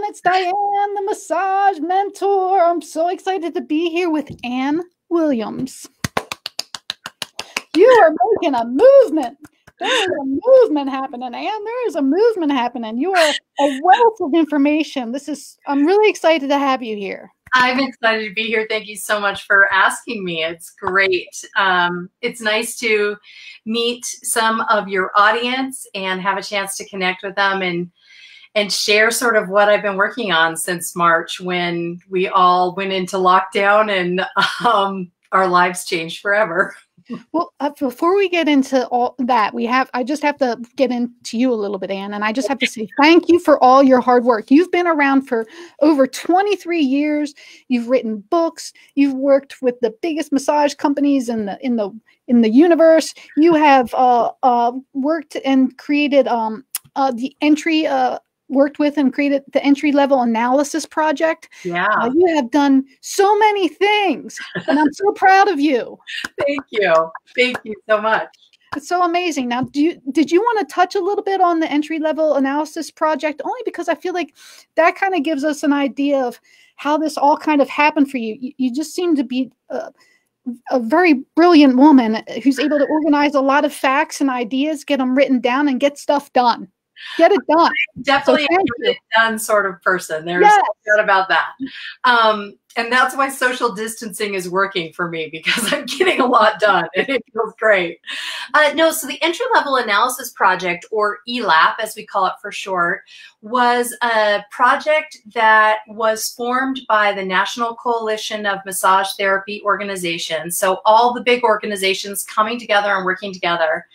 It's Diane, the massage mentor. I'm so excited to be here with Ann Williams. You are making a movement. There is a movement happening, Ann. There is a movement happening. You are a wealth of information. I'm really excited to have you here. I'm excited to be here. Thank you so much for asking me. It's great. It's nice to meet some of your audience and have a chance to connect with them and share sort of what I've been working on since March, when we all went into lockdown and our lives changed forever. Well, before we get into all that, I just have to get into you a little bit, Ann, and I just have to say thank you for all your hard work. You've been around for over 23 years. You've written books. You've worked with the biggest massage companies in the universe. You have worked and created worked with and created the entry-level analysis project. Yeah. You have done so many things, and I'm so proud of you. Thank you. Thank you so much. It's so amazing. Now, did you want to touch a little bit on the entry-level analysis project? Only because I feel like that kind of gives us an idea of how this all kind of happened for you. You just seem to be a very brilliant woman who's able to organize a lot of facts and ideas, get them written down, and get stuff done. Get it done. Definitely a get it done sort of person. There's no doubt about that. And that's why social distancing is working for me, because I'm getting a lot done and it feels great. So the entry-level analysis project, or ELAP as we call it for short, was a project that was formed by the National Coalition of Massage Therapy Organizations. So all the big organizations coming together and working together.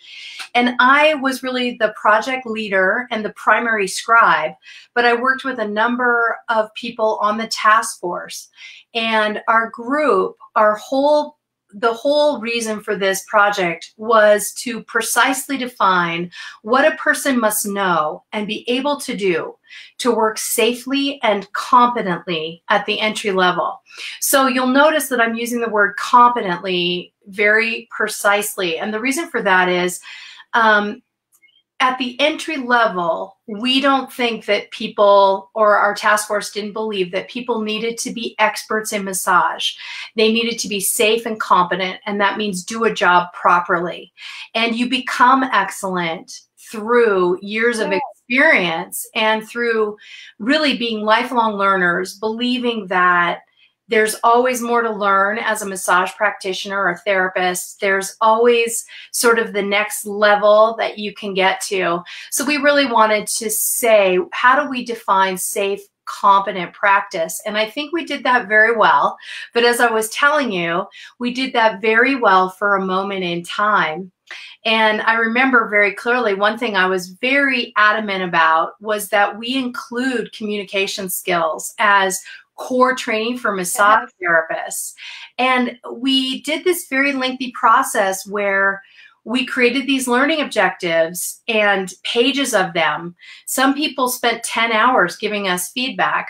And I was really the project leader and the primary scribe, but I worked with a number of people on the task force. And our group, the whole reason for this project was to precisely define what a person must know and be able to do to work safely and competently at the entry level. So you'll notice that I'm using the word competently very precisely. And the reason for that is, at the entry level, we don't think that people, or our task force didn't believe that people needed to be experts in massage. They needed to be safe and competent, and that means do a job properly. And you become excellent through years of experience and through really being lifelong learners, believing that there's always more to learn as a massage practitioner or therapist. There's always sort of the next level that you can get to. So we really wanted to say, how do we define safe, competent practice? And I think we did that very well. But as I was telling you, we did that very well for a moment in time. And I remember very clearly, one thing I was very adamant about was that we include communication skills as core training for massage therapists. And we did this very lengthy process where we created these learning objectives and pages of them. Some people spent 10 hours giving us feedback,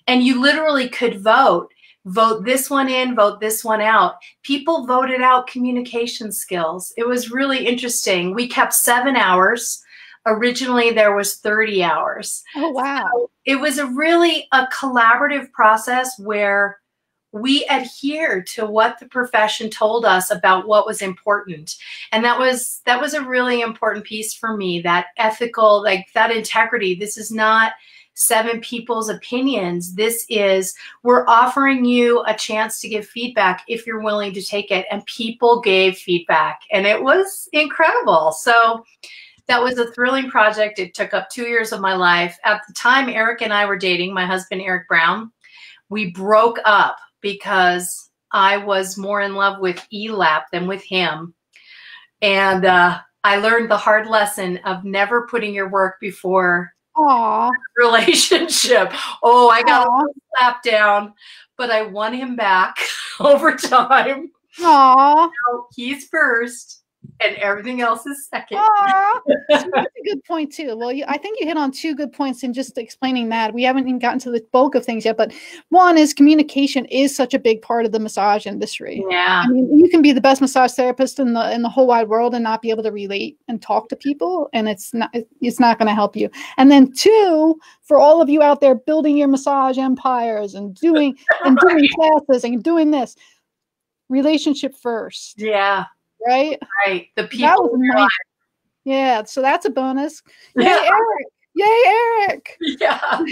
and you literally could vote this one in, vote this one out. People voted out communication skills. It was really interesting. We kept 7 hours. Originally, there was 30 hours. Oh, wow. So it was really a collaborative process where we adhered to what the profession told us about what was important. And that was a really important piece for me, that ethical, like that integrity. This is not 7 people's opinions. This is, we're offering you a chance to give feedback if you're willing to take it. And people gave feedback, and it was incredible. So that was a thrilling project. It took up 2 years of my life. At the time, Eric and I were dating, my husband, Eric Brown. We broke up because I was more in love with ELAP than with him. And I learned the hard lesson of never putting your work before relationship. Oh, I got a slap down, but I won him back over time. Aww. So he's first. and everything else is second. So that's a good point too. Well, I think you hit on two good points in just explaining that. We haven't even gotten to the bulk of things yet, but one is communication is such a big part of the massage industry. Yeah. I mean, you can be the best massage therapist in the whole wide world and not be able to relate and talk to people, and it's not going to help you. And then two, for all of you out there building your massage empires and doing classes and doing this, relationship first. Yeah. Right. The people. Yeah. So that's a bonus. Yay, Yeah. Eric. Yay, Eric. Yeah.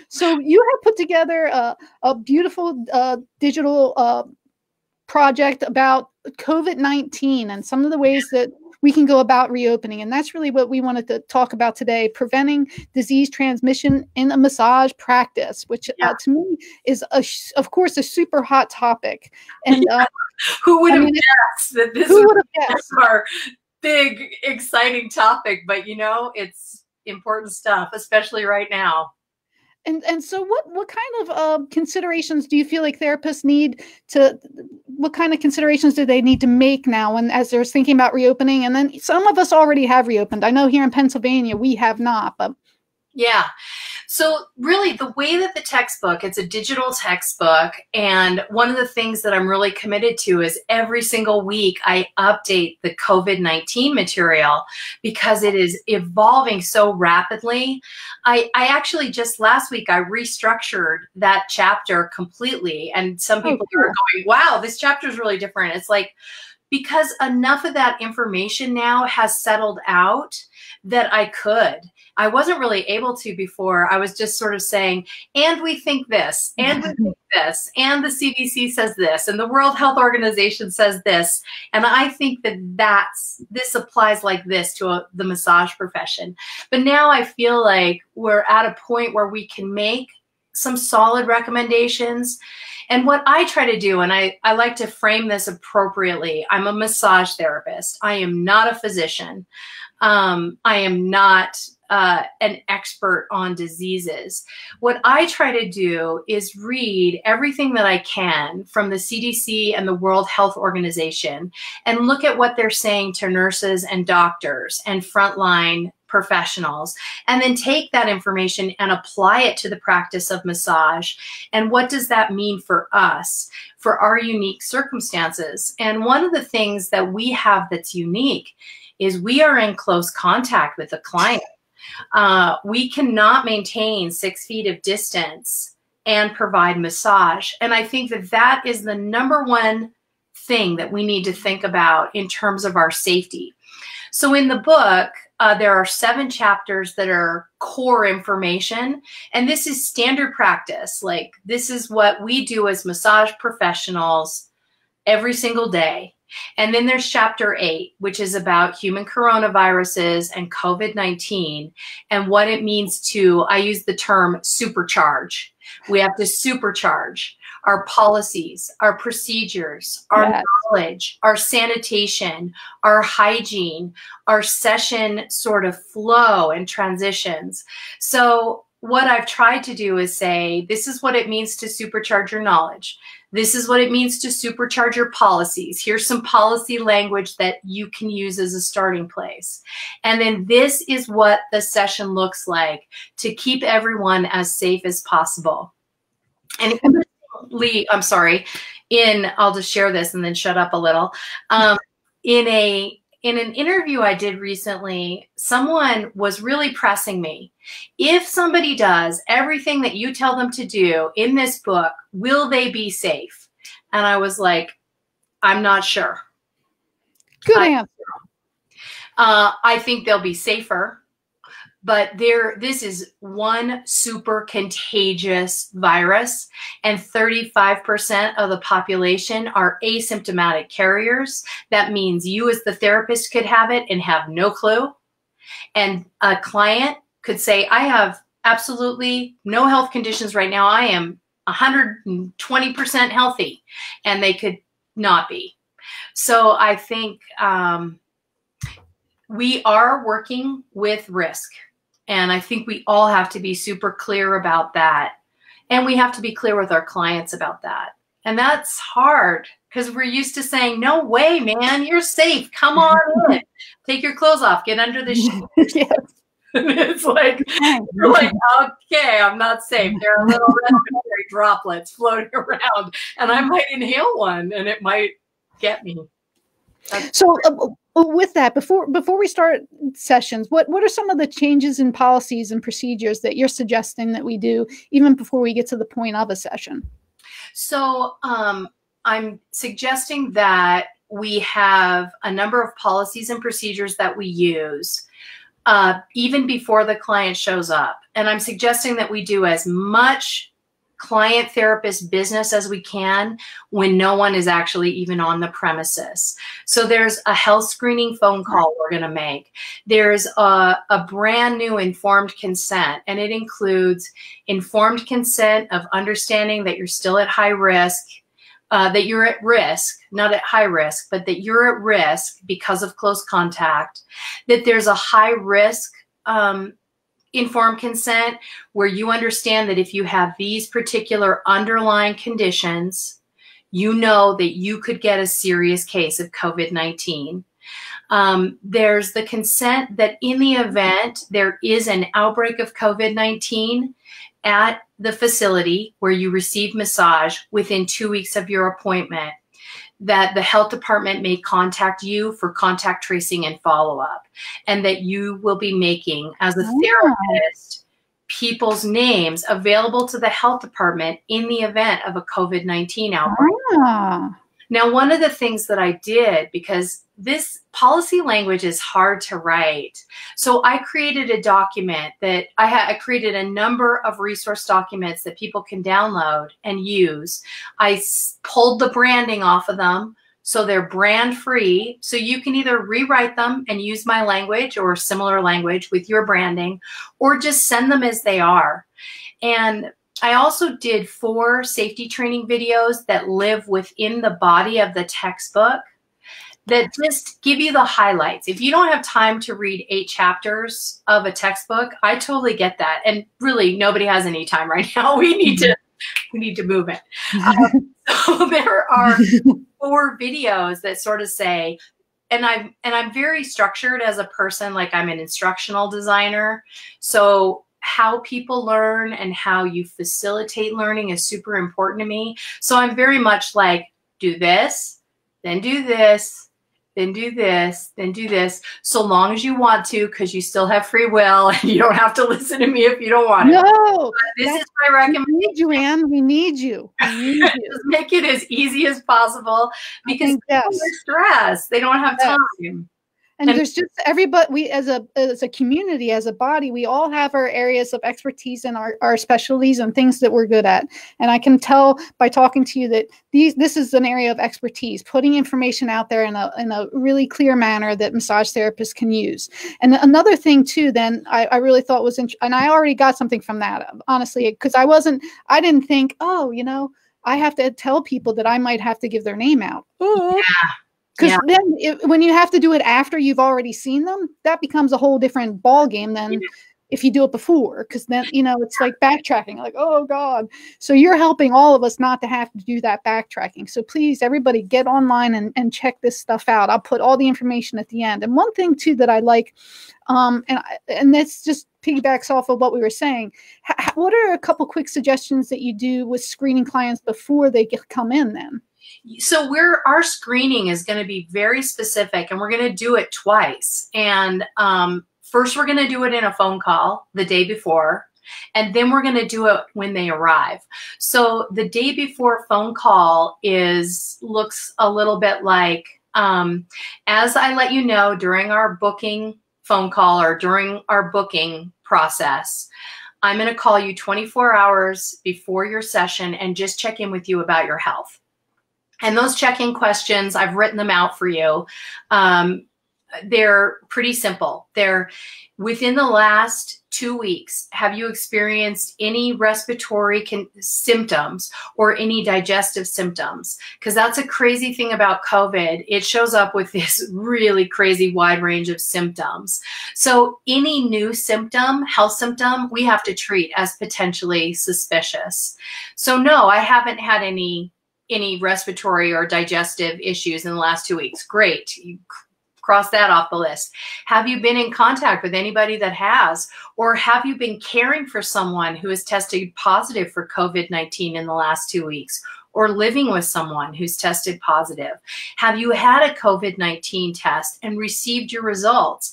So you have put together a beautiful digital project about COVID-19 and some of the ways that we can go about reopening. And that's really what we wanted to talk about today, preventing disease transmission in a massage practice, which to me is, of course, a super hot topic. And who would have guessed that this was our big, exciting topic? But, it's important stuff, especially right now. And so what kind of considerations do you feel like therapists need to, what kind of considerations do they need to make now as they're thinking about reopening? And then some of us already have reopened. I know here in Pennsylvania, we have not, but. Yeah. So really the way that the textbook, it's a digital textbook. And one of the things that I'm really committed to is every single week I update the COVID-19 material because it is evolving so rapidly. I actually just last week, I restructured that chapter completely. And some people are going, wow, this chapter is really different. It's like, because enough of that information now has settled out that I wasn't really able to before. I was just sort of saying, and we think this, and we think this, and the CDC says this, and the World Health Organization says this. And I think that this applies like this to the massage profession. But now I feel like we're at a point where we can make some solid recommendations. And what I try to do, and I like to frame this appropriately, I'm a massage therapist. I am not a physician. I am not an expert on diseases. What I try to do is read everything that I can from the CDC and the World Health Organization and look at what they're saying to nurses and doctors and frontline professionals, and then take that information and apply it to the practice of massage. And what does that mean for us, for our unique circumstances? And one of the things that we have that's unique is we are in close contact with the client. We cannot maintain 6 feet of distance and provide massage. And I think that is the number one thing that we need to think about in terms of our safety. So in the book, there are 7 chapters that are core information, and this is standard practice. Like, this is what we do as massage professionals every single day. And then there's chapter 8, which is about human coronaviruses and COVID-19 and what it means to, I use the term supercharge. We have to supercharge our policies, our procedures, our knowledge, our sanitation, our hygiene, our session sort of flow and transitions. So what I've tried to do is say, this is what it means to supercharge your knowledge. This is what it means to supercharge your policies. Here's some policy language that you can use as a starting place. And then this is what the session looks like to keep everyone as safe as possible. And Lee, I'm sorry, I'll just share this and then shut up a little. In an interview I did recently, someone was really pressing me. If somebody does everything that you tell them to do in this book, will they be safe? And I was like, I'm not sure. Good answer. I think they'll be safer. But this is one super contagious virus, and 35% of the population are asymptomatic carriers. That means you as the therapist could have it and have no clue. And a client could say, I have absolutely no health conditions right now. I am 120% healthy, and they could not be. So I think we are working with risk. And I think we all have to be super clear about that. And we have to be clear with our clients about that. And that's hard because we're used to saying, no way, man, you're safe. Come on in. Take your clothes off. Get under the sheet. Yes. It's like, you're like, okay, I'm not safe. There are little respiratory droplets floating around, and I might inhale one, and it might get me. So with that, before we start sessions, what are some of the changes in policies and procedures that you're suggesting that we do even before we get to the point of a session? So I'm suggesting that we have a number of policies and procedures that we use even before the client shows up. And I'm suggesting that we do as much client therapist business as we can when no one is actually even on the premises. So there's a health screening phone call we're going to make. There's a brand new informed consent, and it includes informed consent of understanding that you're still at high risk, that you're at risk, not at high risk, but that you're at risk because of close contact, that there's a high risk informed consent where you understand that if you have these particular underlying conditions, you know that you could get a serious case of COVID-19. There's the consent that in the event there is an outbreak of COVID-19 at the facility where you receive massage within 2 weeks of your appointment, that the health department may contact you for contact tracing and follow-up, and that you will be making, as a therapist, people's names available to the health department in the event of a COVID-19 outbreak. Now, one of the things that I did, because this policy language is hard to write, so I created a document that I created a number of resource documents that people can download and use. I pulled the branding off of them, so they're brand free. So you can either rewrite them and use my language or similar language with your branding, or just send them as they are. And I also did 4 safety training videos that live within the body of the textbook that just give you the highlights. If you don't have time to read 8 chapters of a textbook, I totally get that. And really, nobody has any time right now. We need to move it. So there are 4 videos that sort of say, and I'm very structured as a person, like I'm an instructional designer. So how people learn and how you facilitate learning is super important to me. So I'm very much like, do this, then do this, then do this, then do this, so long as you want to, because you still have free will and you don't have to listen to me if you don't want to. No, this is my recommendation. We need you, Ann. We need you. Just make it as easy as possible, because people are stressed. They don't have time. And there's just everybody, we as a community, as a body, we all have our areas of expertise and our specialties and things that we're good at. And I can tell by talking to you that this is an area of expertise, putting information out there in a really clear manner that massage therapists can use. And another thing too, then I really thought was, and I already got something from that, honestly, because I didn't think, oh, you know, I have to tell people that I might have to give their name out. Yeah. Because then when you have to do it after you've already seen them, that becomes a whole different ball game than if you do it before. Because then, you know, it's like backtracking, like, oh, God. So you're helping all of us not to have to do that backtracking. So please, everybody, get online and check this stuff out. I'll put all the information at the end. And one thing, too, that I like, and this just piggybacks off of what we were saying, what are a couple quick suggestions that you do with screening clients before they come in then? So our screening is going to be very specific, and we're going to do it twice. And first, we're going to do it in a phone call the day before, and then we're going to do it when they arrive. So the day before phone call looks a little bit like, as I let you know during our booking phone call or during our booking process, I'm going to call you 24 hours before your session and just check in with you about your health. And those check-in questions, I've written them out for you. They're pretty simple. They're within the last 2 weeks, have you experienced any respiratory symptoms or any digestive symptoms? Because that's a crazy thing about COVID. It shows up with this really crazy wide range of symptoms. So any new symptom, health symptom, we have to treat as potentially suspicious. So no, I haven't had any any respiratory or digestive issues in the last 2 weeks. Great. You cross that off the list. Have you been in contact with anybody that has, or have you been caring for someone who has tested positive for COVID-19 in the last 2 weeks, or living with someone who's tested positive? Have you had a COVID-19 test and received your results?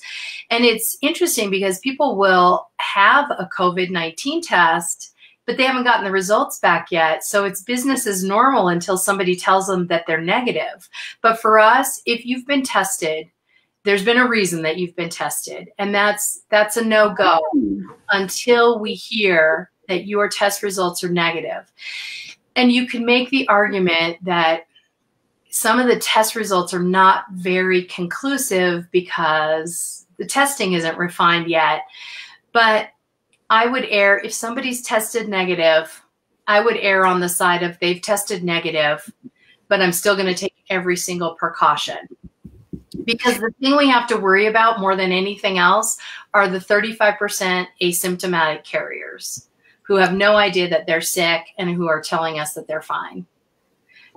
And it's interesting because people will have a COVID-19 test, but they haven't gotten the results back yet. So it's business as normal until somebody tells them that they're negative. But for us, if you've been tested, there's been a reason that you've been tested, and that's a no-go until we hear that your test results are negative. And you can make the argument that some of the test results are not very conclusive because the testing isn't refined yet. But I would err, if somebody's tested negative, I would err on the side of they've tested negative, but I'm still going to take every single precaution. Because the thing we have to worry about more than anything else are the 35% asymptomatic carriers who have no idea that they're sick and who are telling us that they're fine.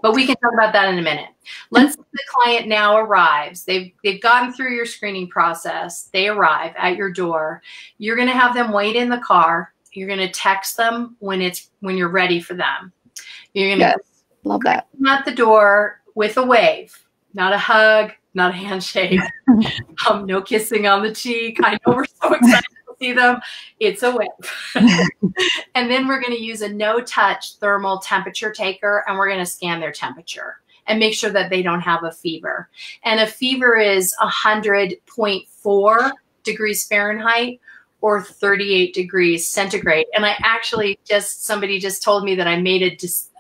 But we can talk about that in a minute. Let's say the client now arrives. They've gotten through your screening process. They arrive at your door. You're going to have them wait in the car. You're going to text them when you're ready for them. You're going to love that. Come at the door with a wave, not a hug, not a handshake, no kissing on the cheek. I know we're so excited to see them. It's a wave. And then we're going to use a no-touch thermal temperature taker, and we're going to scan their temperature and make sure that they don't have a fever. And a fever is 100.4 degrees Fahrenheit or 38 degrees centigrade. And I actually somebody just told me that I made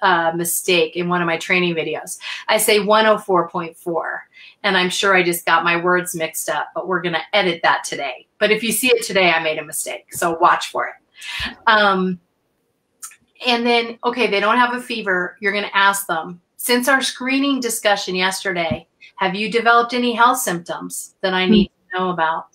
a mistake in one of my training videos. I say 104.4. And I'm sure I just got my words mixed up, but we're going to edit that today. But if you see it today, I made a mistake. So watch for it. And then, okay, they don't have a fever. You're going to ask them, since our screening discussion yesterday, have you developed any health symptoms that I need to know about?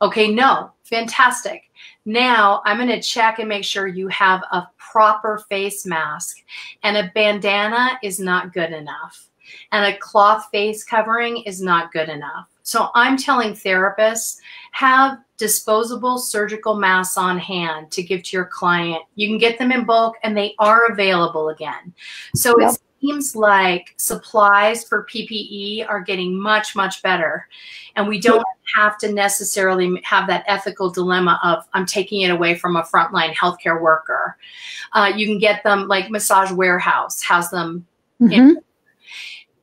Okay, no. Fantastic. Now I'm going to check and make sure you have a proper face mask, and a bandana is not good enough. And a cloth face covering is not good enough. So I'm telling therapists, have disposable surgical masks on hand to give to your client. You can get them in bulk, and they are available again. So it seems like supplies for PPE are getting much, much better. And we don't have to necessarily have that ethical dilemma of I'm taking it away from a frontline healthcare worker. You can get them like Massage Warehouse has them in.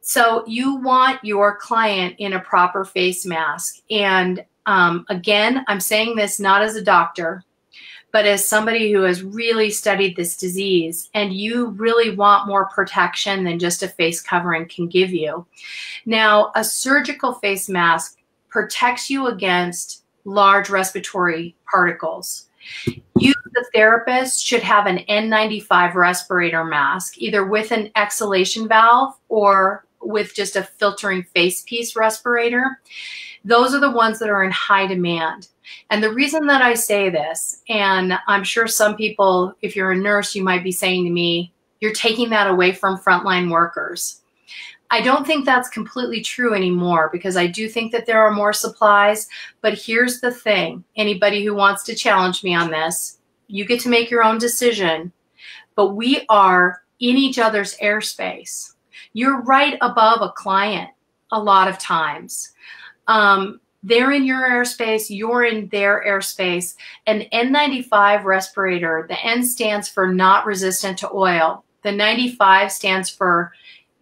So you want your client in a proper face mask. And again, I'm saying this not as a doctor, but as somebody who has really studied this disease, and you really want more protection than just a face covering can give you. Now, a surgical face mask protects you against large respiratory particles. You, the therapist, should have an N95 respirator mask, either with an exhalation valve or with just a filtering face piece respirator. Those are the ones that are in high demand. And the reason that I say this, and I'm sure some people, if you're a nurse, you might be saying to me, you're taking that away from frontline workers. I don't think that's completely true anymore, because I do think that there are more supplies. But here's the thing. Anybody who wants to challenge me on this, you get to make your own decision. But we are in each other's airspace. You're right above a client a lot of times. They're in your airspace, you're in their airspace. An N95 respirator, the N stands for not resistant to oil. The 95 stands for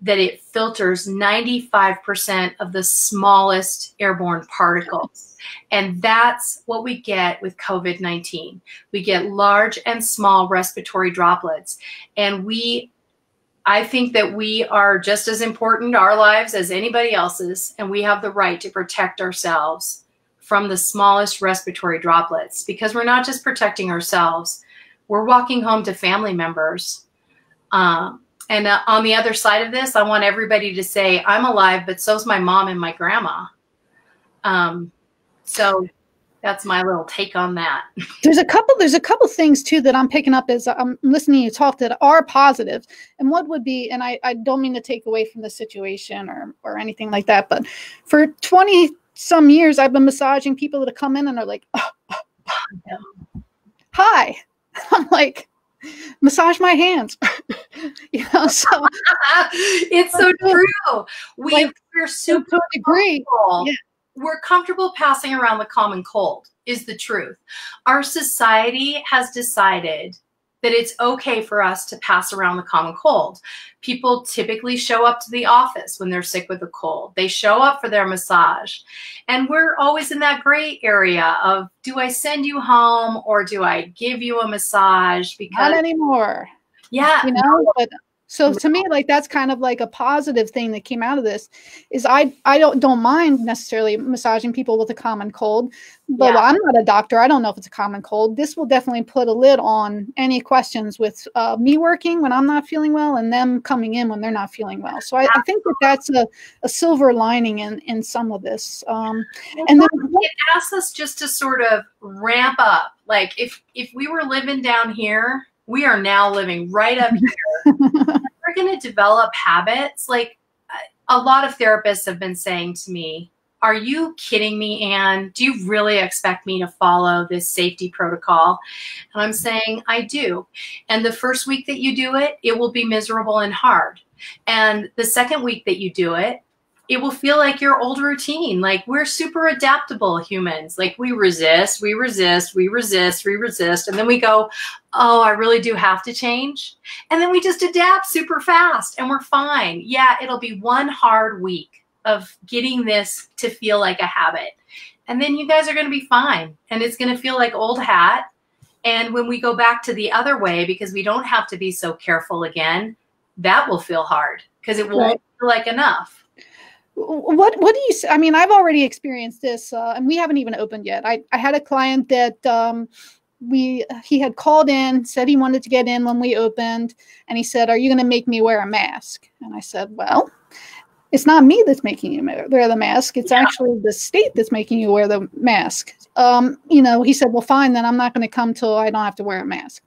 that it filters 95% of the smallest airborne particles. And that's what we get with COVID-19. We get large and small respiratory droplets. And I think that we are just as important, our lives, as anybody else's, and we have the right to protect ourselves from the smallest respiratory droplets, because we're not just protecting ourselves, we're walking home to family members. And on the other side of this, I want everybody to say, I'm alive, but so's my mom and my grandma. So That's my little take on that. There's a couple things too that I'm picking up as I'm listening to you talk that are positive. And what would be, and I don't mean to take away from the situation or anything like that, but for 20 some years, I've been massaging people that have come in and are like, hi. I'm like, massage my hands. So it's so true. We're super to a degree. Yeah. We're comfortable passing around the common cold, is the truth. Our society has decided that it's okay for us to pass around the common cold. People typically show up to the office when they're sick with a cold. They show up for their massage. And we're always in that gray area of, do I send you home or do I give you a massage? Because not anymore. Yeah. But so to me, like, that's kind of like a positive thing that came out of this is I don't mind necessarily massaging people with a common cold, but I'm not a doctor. I don't know if it's a common cold. This will definitely put a lid on any questions with me working when I'm not feeling well and them coming in when they're not feeling well. So I think that that's a silver lining in some of this. And then it asks us just to sort of ramp up. Like if we were living down here, we are now living right up here. We're going to develop habits. Like a lot of therapists have been saying to me, are you kidding me, Anne? Do you really expect me to follow this safety protocol? And I'm saying, I do. And the first week that you do it, it will be miserable and hard. And the second week that you do it, it will feel like your old routine. Like we're super adaptable humans. Like we resist, we resist, we resist, we resist. And then we go, oh, I really do have to change. And then we just adapt super fast and we're fine. Yeah, it'll be one hard week of getting this to feel like a habit. And then you guys are going to be fine. And it's going to feel like old hat. And when we go back to the other way, because we don't have to be so careful again, that will feel hard because it won't feel like enough. What do you say? I mean, I've already experienced this and we haven't even opened yet. I had a client that he had called in, said he wanted to get in when we opened. And he said, are you going to make me wear a mask? And I said, well, it's not me that's making you wear the mask. It's actually the state that's making you wear the mask. He said, well, fine, then I'm not going to come till I don't have to wear a mask.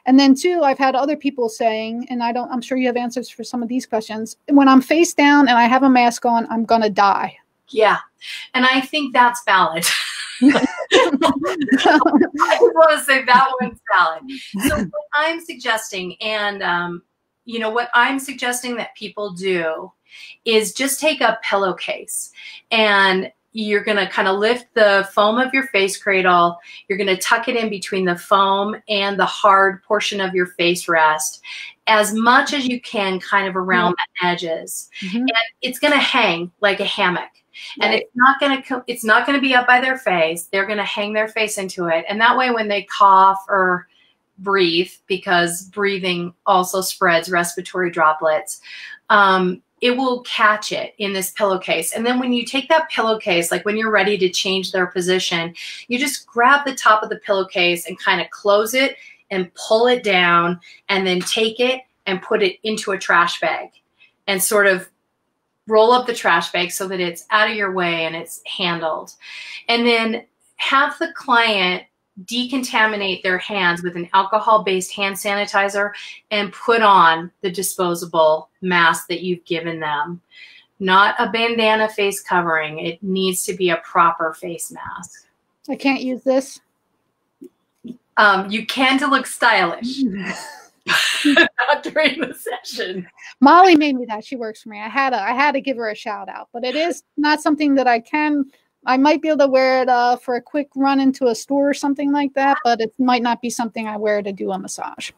And then two, I've had other people saying, and I'm sure you have answers for some of these questions. When I'm face down and I have a mask on, I'm going to die. Yeah. And I think that's valid. I want to say that one's valid. So what I'm suggesting, and what I'm suggesting that people do is just take a pillowcase and you're going to kind of lift the foam of your face cradle. You're going to tuck it in between the foam and the hard portion of your face rest as much as you can, kind of around the edges. And it's going to hang like a hammock. And it's not going to be up by their face. They're going to hang their face into it. And that way when they cough or breathe, because breathing also spreads respiratory droplets, it will catch it in this pillowcase. And then when you take that pillowcase, like when you're ready to change their position, you just grab the top of the pillowcase and kind of close it and pull it down and then take it and put it into a trash bag and sort of roll up the trash bag so that it's out of your way and it's handled. And then have the client decontaminate their hands with an alcohol-based hand sanitizer and put on the disposable mask that you've given them. Not a bandana face covering. It needs to be a proper face mask. I can't use this? You can to look stylish. Not during the session. Molly made me that. She works for me. I had to give her a shout out, but it is not something that I might be able to wear it for a quick run into a store or something like that, but it might not be something I wear to do a massage.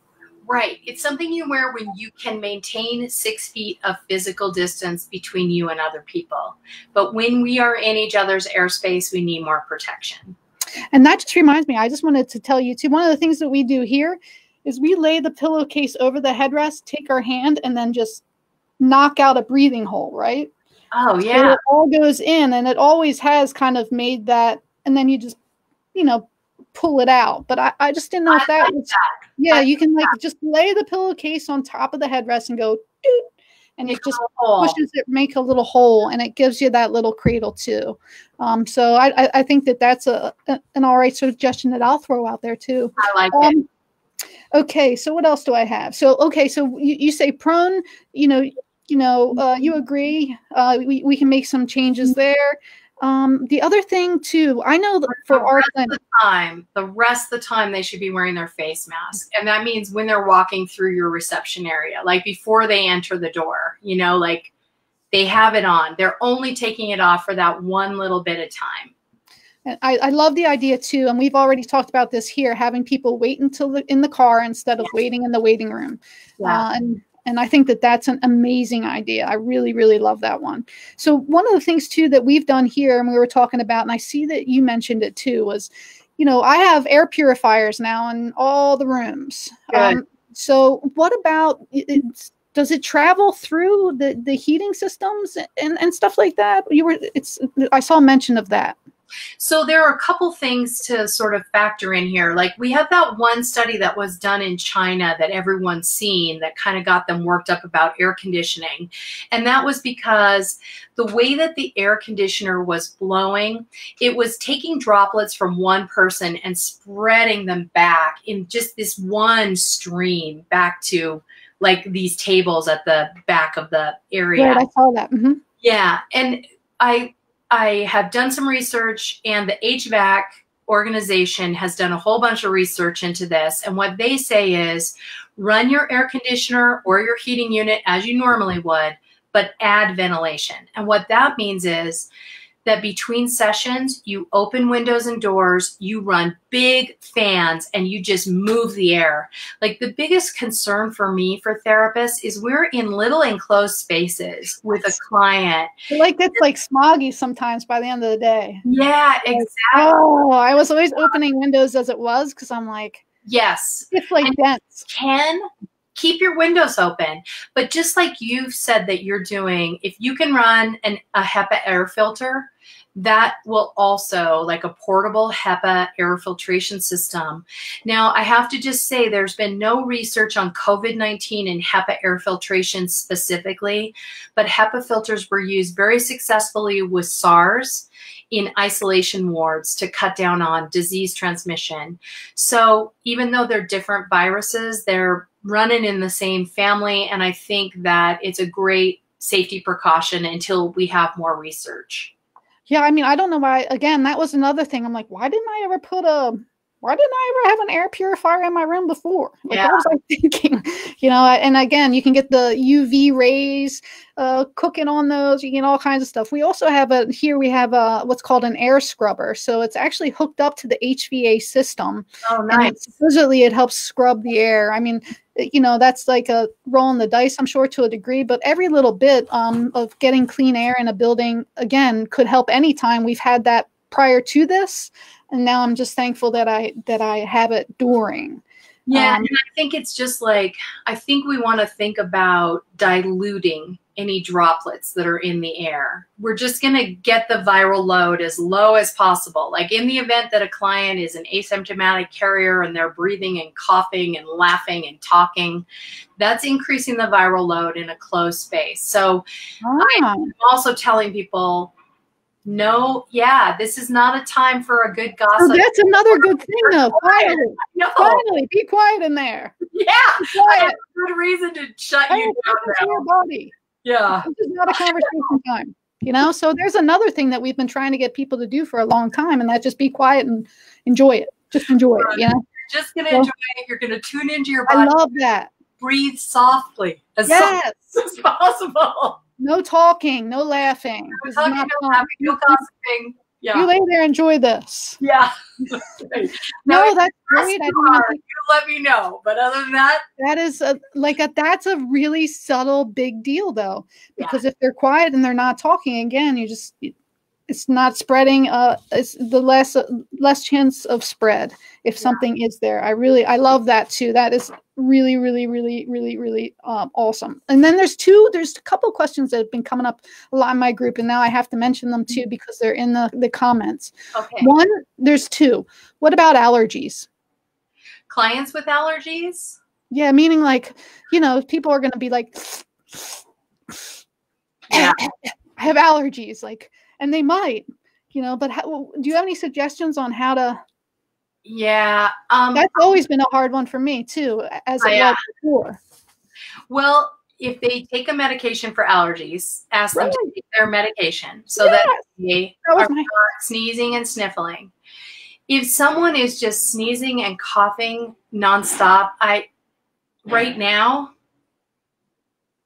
Right. It's something you wear when you can maintain 6 feet of physical distance between you and other people. But when we are in each other's airspace, we need more protection. And that just reminds me, I just wanted to tell you too, one of the things that we do here is we lay the pillowcase over the headrest, take our hand, and then just knock out a breathing hole, right? Oh, yeah. So it all goes in, and it always has kind of made that, and then you just, pull it out. But I just didn't know if that was, you can just lay the pillowcase on top of the headrest and go, doot, and it just pushes it, make a little hole, and it gives you that little cradle too. So I think that that's an all right suggestion that I'll throw out there too. I like it. Okay, so what else do I have? So you say prone, you agree. We can make some changes there. The other thing too, I know that for our the rest of the time they should be wearing their face mask. And that means when they're walking through your reception area, like before they enter the door, like they have it on. They're only taking it off for that one little bit of time. And I love the idea too, and we've already talked about this here, having people wait until in the car instead of waiting in the waiting room. Yeah. And I think that that's an amazing idea. I really, really love that one. So one of the things too that we've done here, and we were talking about, and I see that you mentioned it too, was, I have air purifiers now in all the rooms. So what about, does it travel through the heating systems and stuff like that? I saw mention of that. So there are a couple things to sort of factor in here. Like we have that one study that was done in China that everyone's seen that kind of got them worked up about air conditioning. And that was because the way that the air conditioner was blowing, it was taking droplets from one person and spreading them back in just this one stream back to like these tables at the back of the area. Right, I saw that. Mm-hmm. Yeah. And I have done some research, and the HVAC organization has done a whole bunch of research into this. And what they say is run your air conditioner or your heating unit as you normally would, but add ventilation. And what that means is that between sessions, you open windows and doors, you run big fans, and you just move the air. Like the biggest concern for me for therapists is we're in little enclosed spaces with a client. Like it's like smoggy sometimes by the end of the day. Yeah, exactly. Oh, I was always opening windows as it was because I'm like, yes, it's like dense. Keep your windows open. But just like you've said that you're doing, if you can run a HEPA air filter, that will also, like a portable HEPA air filtration system. Now, I have to just say there's been no research on COVID-19 and HEPA air filtration specifically, but HEPA filters were used very successfully with SARS in isolation wards to cut down on disease transmission. So even though they're different viruses, they're running in the same family, and I think that it's a great safety precaution until we have more research. Yeah, I mean, I don't know why. Again, that was another thing. I'm like, why didn't I ever have an air purifier in my room before? Like, what was I thinking? And again, you can get the UV rays cooking on those. You get all kinds of stuff. We also have we have what's called an air scrubber. So it's actually hooked up to the HVA system. Oh, nice. And supposedly it helps scrub the air. I mean, that's like a rolling the dice, I'm sure, to a degree, but every little bit of getting clean air in a building, again, could help anytime. We've had that prior to this, and now I'm just thankful that I have it during. Yeah, and I think it's just like, I think we want to think about diluting any droplets that are in the air. We're just going to get the viral load as low as possible. Like in the event that a client is an asymptomatic carrier and they're breathing and coughing and laughing and talking, that's increasing the viral load in a closed space. So I'm also telling people, no, this is not a time for a good gossip. Oh, that's another good thing, though. Finally, be quiet in there. Yeah, I have a good reason to shut you down now. Your body. Yeah, this is not a conversation time. So there's another thing that we've been trying to get people to do for a long time, and that's just be quiet and enjoy it. Just enjoy it. You're just gonna enjoy it. You're gonna tune into your body. I love that. Breathe softly as soft as possible. No talking, no laughing. No talking, no laughing, no gossiping. Yeah. You lay there, enjoy this. Yeah. No, that's great. You let me know. But other than that, that is that's a really subtle, big deal, though, because if they're quiet and they're not talking, again, it's not spreading. It's the less chance of spread if something is there. I love that too. That is really, really, really, really, really awesome. And then there's a couple questions that have been coming up a lot in my group, and now I have to mention them too because they're in the comments. Okay. One, there's two. What about allergies? Clients with allergies? Yeah, meaning like, people are going to be like, Yeah. I have allergies, like, and they might, you know, but do you have any suggestions on how to? Yeah. That's always been a hard one for me too, as it was before. Well, if they take a medication for allergies, ask them to take their medication so that they are not sneezing and sniffling. If someone is just sneezing and coughing nonstop, right now,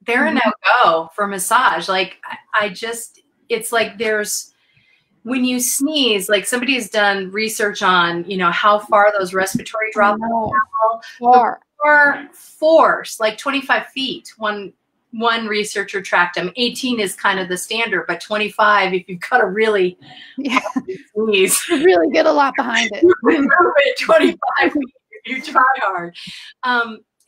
they're a no-go for massage. Like, it's like when you sneeze, like somebody has done research on, you know, how far those respiratory droplets travel. Force, like 25 feet. One researcher tracked them. 18 is kind of the standard, but 25, if you've got to really sneeze. You really get a lot behind it. 25 feet, you try hard.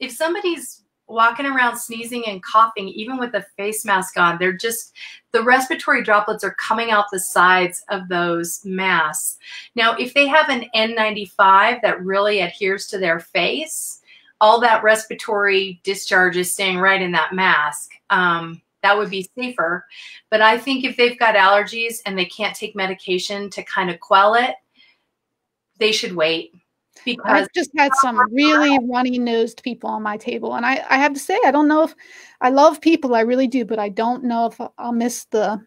If somebody's walking around sneezing and coughing, even with a face mask on, the respiratory droplets are coming out the sides of those masks. Now, if they have an N95 that really adheres to their face, all that respiratory discharge is staying right in that mask. That would be safer. But I think if they've got allergies and they can't take medication to kind of quell it, they should wait. Because I've just had some really runny-nosed people on my table. And I have to say, I don't know if I love people, I really do, but I don't know if I'll miss the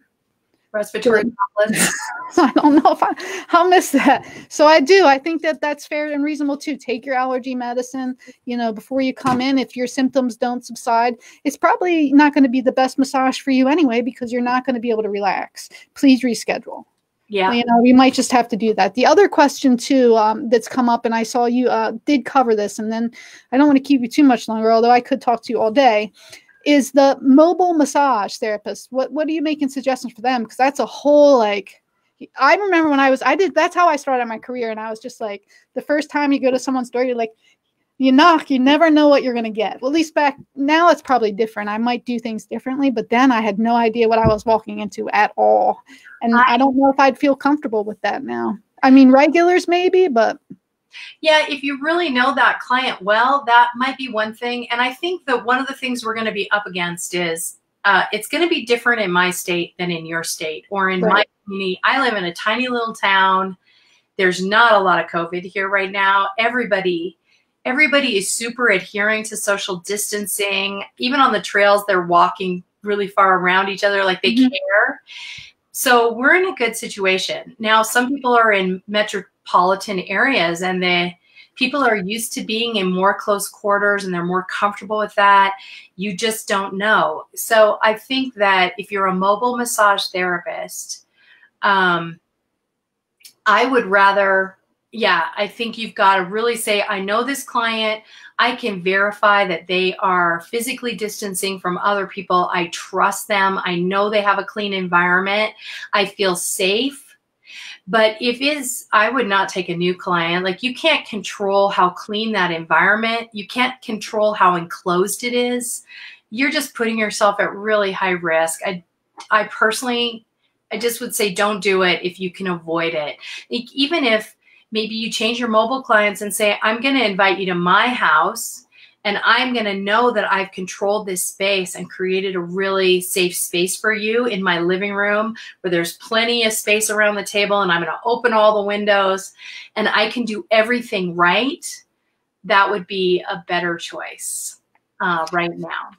respiratory droplets. I don't know if I'll miss that. So I do. I think that that's fair and reasonable too. Take your allergy medicine, you know, before you come in. If your symptoms don't subside, it's probably not going to be the best massage for you anyway, because you're not going to be able to relax. Please reschedule. Yeah. You know, we might just have to do that. The other question too, that's come up, and I saw you did cover this, and then I don't want to keep you too much longer, although I could talk to you all day, is the mobile massage therapist. What are you making suggestions for them? Because that's a whole, like, I remember when that's how I started my career. And I was just like, the first time you go to someone's door, you're like, you knock, you never know what you're going to get. Well, at least back now it's probably different. I might do things differently, but then I had no idea what I was walking into at all. And I don't know if I'd feel comfortable with that now. I mean, regulars maybe, but. Yeah, if you really know that client well, that might be one thing. And I think that one of the things we're going to be up against is it's going to be different in my state than in your state or in my community. I live in a tiny little town. There's not a lot of COVID here right now. Everybody is super adhering to social distancing. Even on the trails, they're walking really far around each other, like they care. So we're in a good situation. Now, some people are in metropolitan areas and the people are used to being in more close quarters and they're more comfortable with that. You just don't know. So I think that if you're a mobile massage therapist, I would rather, I think you've got to really say, I know this client. I can verify that they are physically distancing from other people. I trust them. I know they have a clean environment. I feel safe. But I would not take a new client. Like, you can't control how clean that environment. You can't control how enclosed it is. You're just putting yourself at really high risk. I personally just would say don't do it if you can avoid it. Like, even if maybe you change your mobile clients and say, I'm going to invite you to my house and I'm going to know that I've controlled this space and created a really safe space for you in my living room where there's plenty of space around the table and I'm going to open all the windows and I can do everything right. That would be a better choice right now.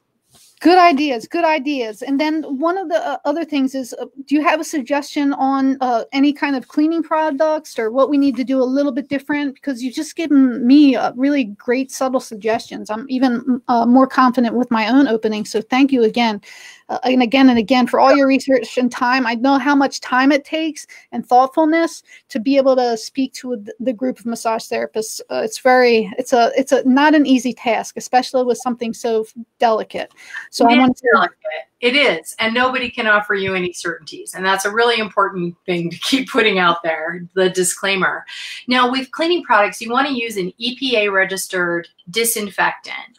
Good ideas, good ideas. And then one of the other things is, do you have a suggestion on any kind of cleaning products or what we need to do a little bit different? Because you've just given me really great subtle suggestions. I'm even more confident with my own opening. So thank you again. And again for all your research and time. I know how much time it takes and thoughtfulness to be able to speak to the group of massage therapists. It's not an easy task, especially with something so delicate. So I want to. It is, and nobody can offer you any certainties, and that's a really important thing to keep putting out there. The disclaimer. Now, with cleaning products, you want to use an EPA registered disinfectant.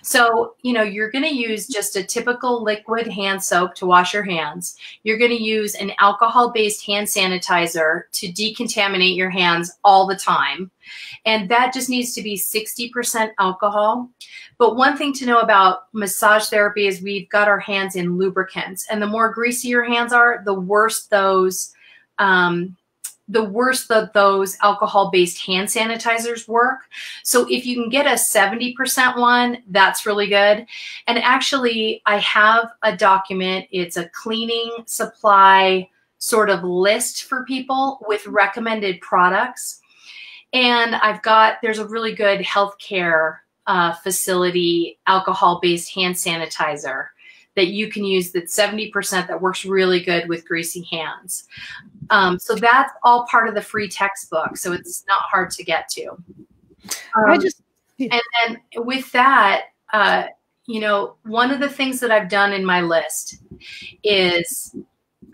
So, you're going to use just a typical liquid hand soap to wash your hands. You're going to use an alcohol-based hand sanitizer to decontaminate your hands all the time. And that just needs to be 60% alcohol. But one thing to know about massage therapy is we've got our hands in lubricants. And the more greasy your hands are, the worse those alcohol-based hand sanitizers work. So if you can get a 70% one, that's really good. And actually, I have a document. It's a cleaning supply sort of list for people with recommended products. And there's a really good healthcare facility alcohol-based hand sanitizer that you can use that's 70% that works really good with greasy hands. So that's all part of the free textbook. So it's not hard to get to. And then with that, one of the things that I've done in my list is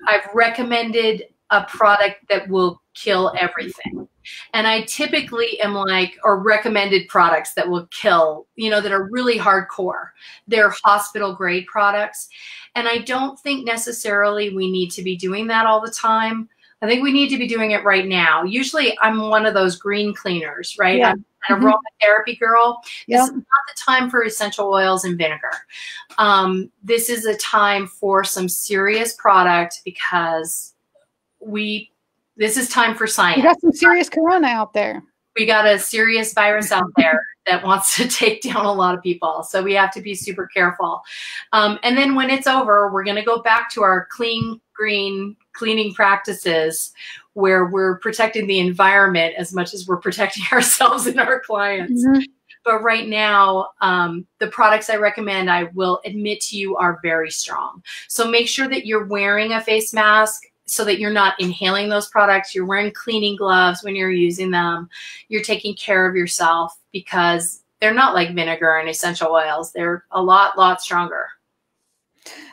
I've recommended a product that will kill everything. And I typically am or recommended products that will kill, that are really hardcore. They're hospital grade products. And I don't think necessarily we need to be doing that all the time. I think we need to be doing it right now. Usually I'm one of those green cleaners, right? Yeah. I'm an aromatherapy girl. Yeah. This is not the time for essential oils and vinegar. This is a time for some serious product because this is time for science. We got some serious corona out there. We got a serious virus out there that wants to take down a lot of people. So we have to be super careful. And then when it's over, we're going to go back to our clean, green cleaning practices where we're protecting the environment as much as we're protecting ourselves and our clients. Mm-hmm. But right now, the products I recommend, I will admit to you, are very strong. So make sure that you're wearing a face mask so that you're not inhaling those products. You're wearing cleaning gloves when you're using them. You're taking care of yourself because they're not like vinegar and essential oils. They're a lot stronger.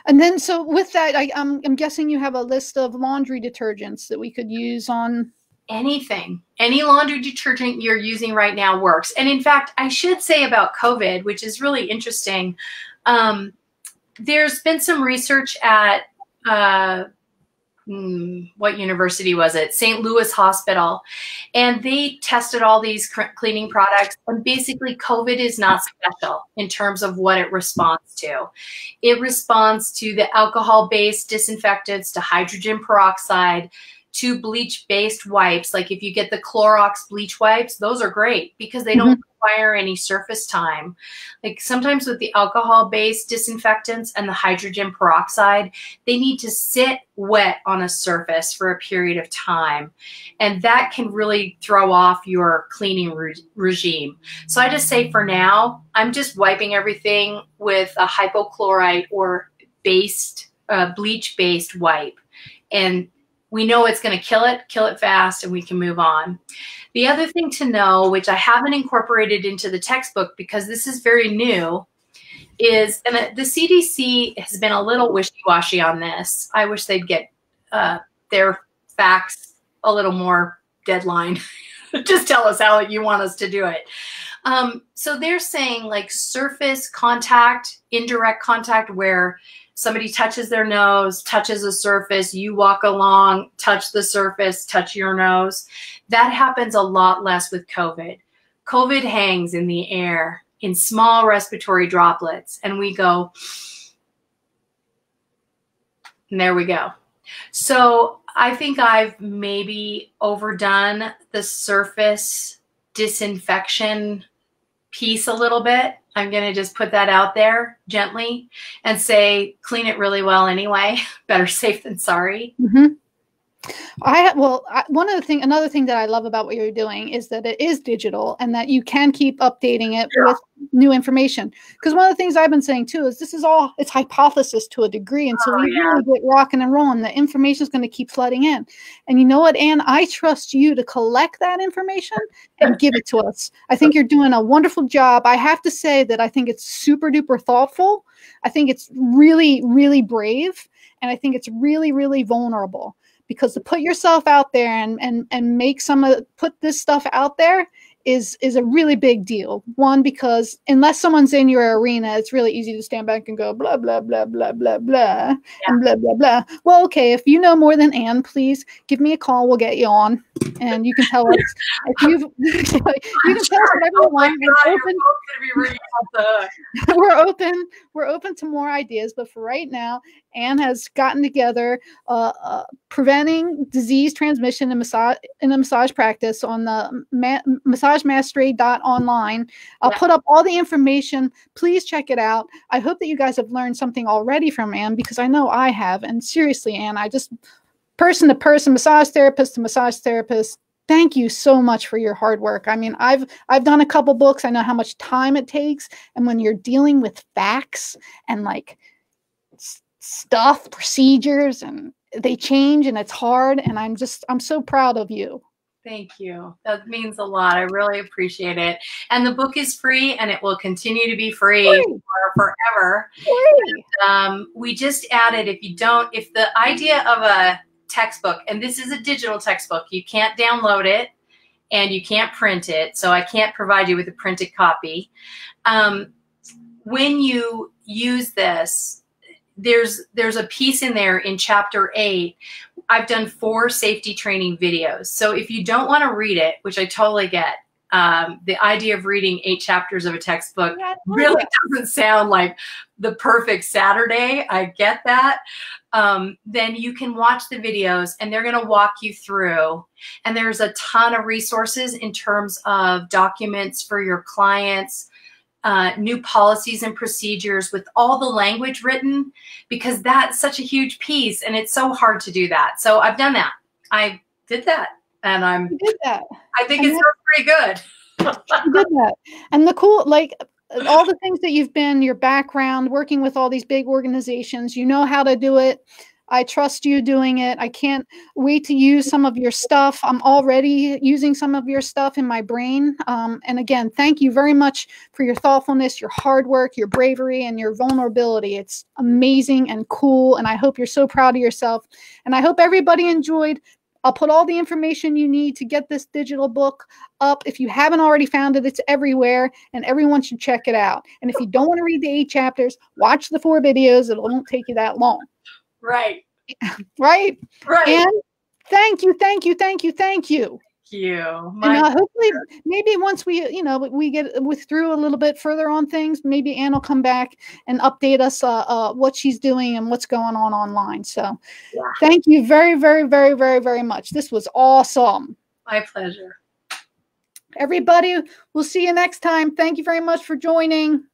And then, so with that, I'm guessing you have a list of laundry detergents that we could use on anything. Any laundry detergent you're using right now works. And in fact, I should say about COVID, which is really interesting. There's been some research at what university was it? St. Louis Hospital. And they tested all these cleaning products. And basically, COVID is not special in terms of what it responds to. It responds to the alcohol-based disinfectants, to hydrogen peroxide, to bleach-based wipes. Like if you get the Clorox bleach wipes, those are great because they don't require any surface time. Like sometimes with the alcohol-based disinfectants and the hydrogen peroxide, they need to sit wet on a surface for a period of time. And that can really throw off your cleaning regime. So I just say for now, I'm just wiping everything with a hypochlorite or bleach-based wipe. And we know it's going to kill it fast, and we can move on. The other thing to know, which I haven't incorporated into the textbook because this is very new, is, and the CDC has been a little wishy-washy on this. I wish they'd get their facts a little more deadline. Just tell us how you want us to do it. So they're saying like surface contact, indirect contact, where somebody touches their nose, touches a surface, you walk along, touch the surface, touch your nose. That happens a lot less with COVID. COVID hangs in the air in small respiratory droplets, and we go, and there we go. So I think I've maybe overdone the surface disinfection piece a little bit. I'm going to just put that out there gently and say, clean it really well anyway. Better safe than sorry. Mm-hmm. Another thing that I love about what you're doing is that it is digital and that you can keep updating it with new information. Because one of the things I've been saying too is it's hypothesis to a degree. And so we really get rocking and rolling. The information is going to keep flooding in. And you know what, Anne, I trust you to collect that information and give it to us. I think you're doing a wonderful job. I have to say that I think it's super duper thoughtful. I think it's really, really brave. And I think it's really, really vulnerable. Because to put yourself out there and put this stuff out there is a really big deal. One, because unless someone's in your arena, it's really easy to stand back and go blah blah blah blah blah blah and blah blah blah. Well, okay, if you know more than Ann, please give me a call. We'll get you on, and you can tell us if you can tell us whatever you want. We're open to more ideas, but for right now, Ann has gotten together preventing disease transmission in a massage practice on the massagemastery.online. I'll put up all the information. Please check it out. I hope that you guys have learned something already from Ann, because I know I have. And seriously, Ann, I just, person to person, massage therapist to massage therapist, thank you so much for your hard work. I mean, I've done a couple books. I know how much time it takes. And when you're dealing with facts and like stuff, procedures, and they change and it's hard. And I'm so proud of you. Thank you. That means a lot. I really appreciate it. And the book is free, and it will continue to be free for forever. And, we just added, if the idea of a textbook, and this is a digital textbook, you can't download it and you can't print it, so I can't provide you with a printed copy. When you use this, there's a piece in there in chapter 8. I've done 4 safety training videos. So if you don't want to read it, which I totally get, the idea of reading 8 chapters of a textbook really doesn't sound like the perfect Saturday. I get that. Then you can watch the videos, and they're going to walk you through. And there's a ton of resources in terms of documents for your clients, new policies and procedures with all the language written, because that's such a huge piece and it's so hard to do that. So I've done that. I did that, and I think it sounds pretty good. You did that. And the cool, like all the things that you've been, your background, working with all these big organizations, you know how to do it. I trust you doing it. I can't wait to use some of your stuff. I'm already using some of your stuff in my brain. And again, thank you very much for your thoughtfulness, your hard work, your bravery, and your vulnerability. It's amazing and cool. And I hope you're so proud of yourself. And I hope everybody enjoyed. I'll put all the information you need to get this digital book up. If you haven't already found it, it's everywhere, and everyone should check it out. And if you don't want to read the 8 chapters, watch the 4 videos. It won't take you that long. Right. Right. And thank you. Thank you. And hopefully, maybe once we get through a little bit further on things, maybe Ann will come back and update us what she's doing and what's going on online. So thank you very, very, very, very, very much. This was awesome. My pleasure. Everybody, we'll see you next time. Thank you very much for joining.